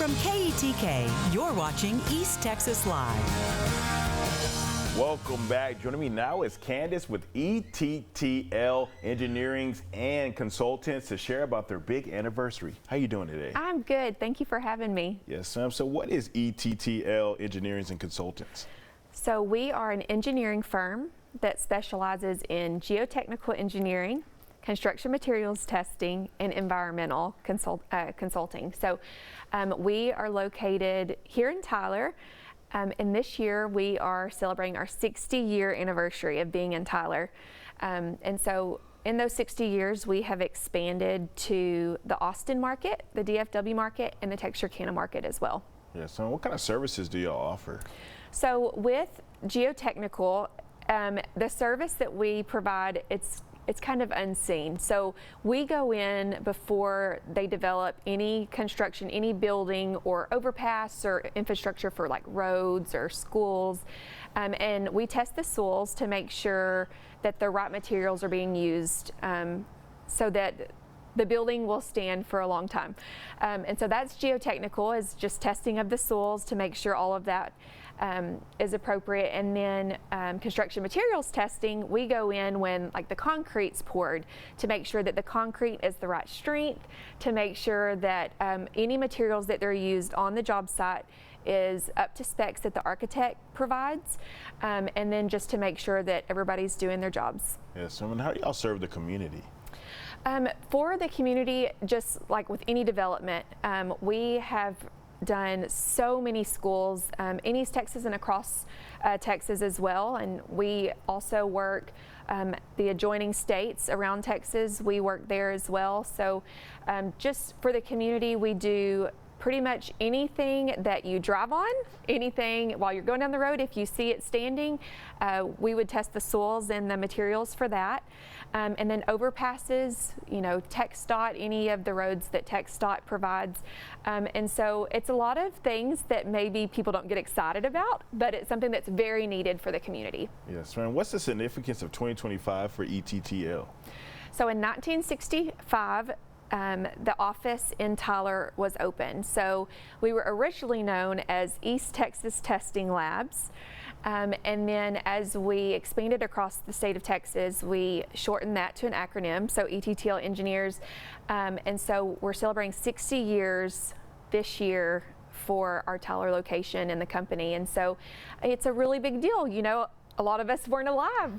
From KETK, you're watching East Texas Live. Welcome back. Joining me now is Candace with ETTL Engineering and Consultants to share about their big anniversary. How you doing today? I'm good. Thank you for having me. Yes, ma'am. So what is ETTL Engineering and Consultants? So we are an engineering firm that specializes in geotechnical engineering, construction materials testing, and environmental consulting. So we are located here in Tyler, and this year we are celebrating our 60-year anniversary of being in Tyler. And so in those 60 years, we have expanded to the Austin market, the DFW market, and the Texarkana market as well. Yes, so what kind of services do y'all offer? So with geotechnical, the service that we provide, it's kind of unseen. So we go in before they develop any construction, any building or overpass or infrastructure for like roads or schools. And we test the soils to make sure that the right materials are being used so that the building will stand for a long time. And so that's geotechnical, is just testing of the soils to make sure all of that is appropriate. And then construction materials testing, we go in when like the concrete's poured to make sure that the concrete is the right strength, to make sure that any materials that they're used on the job site is up to specs that the architect provides, and then just to make sure that everybody's doing their jobs. Yes, I mean, how do y'all serve the community? For the community, just like with any development, we have done so many schools in East Texas and across Texas as well, and we also work the adjoining states around Texas. We work there as well. So just for the community, we do pretty much anything that you drive on, anything while you're going down the road. If you see it standing, we would test the soils and the materials for that. And then overpasses, you know, TxDOT, any of the roads that TxDOT provides. And so it's a lot of things that maybe people don't get excited about, but it's something that's very needed for the community. Yes, ma'am. What's the significance of 2025 for ETTL? So in 1965, the office in Tyler was open. So we were originally known as East Texas Testing Labs. And then as we expanded across the state of Texas, we shortened that to an acronym, so ETTL Engineers. And so we're celebrating 60 years this year for our Tyler location and the company. And so it's a really big deal. You know, a lot of us weren't alive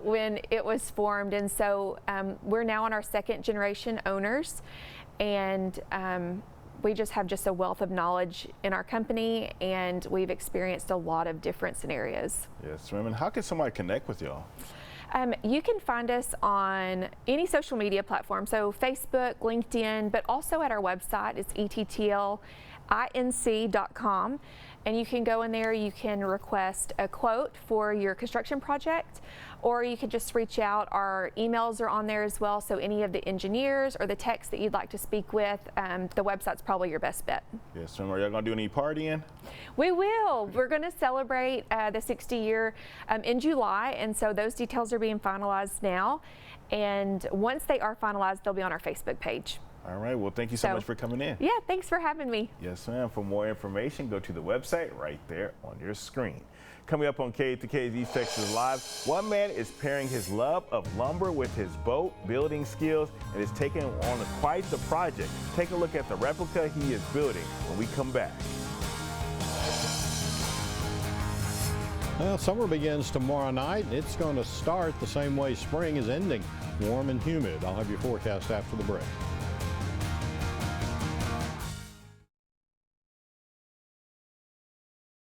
when it was formed. And so we're now on our second generation owners, and we just have a wealth of knowledge in our company, and we've experienced a lot of different scenarios. Yes, ma'am. And how can somebody connect with y'all? You can find us on any social media platform, so Facebook, LinkedIn, but also at our website. It's ETTLinc.com, and you can go in there, you can request a quote for your construction project, or you can just reach out. Our emails are on there as well, so any of the engineers or the techs that you'd like to speak with, the website's probably your best bet. Yes, ma'am. Are y'all gonna do any partying? We will. We're gonna celebrate the 60-year in July, and so those details are being finalized now, and once they are finalized, they'll be on our Facebook page. All right, well, thank you so much for coming in. Yeah, thanks for having me. Yes, ma'am. For more information, go to the website right there on your screen. Coming up on KETK's East Texas Live, one man is pairing his love of lumber with his boat building skills and is taking on quite the project. Take a look at the replica he is building when we come back. Well, summer begins tomorrow night, and it's going to start the same way spring is ending, warm and humid. I'll have your forecast after the break.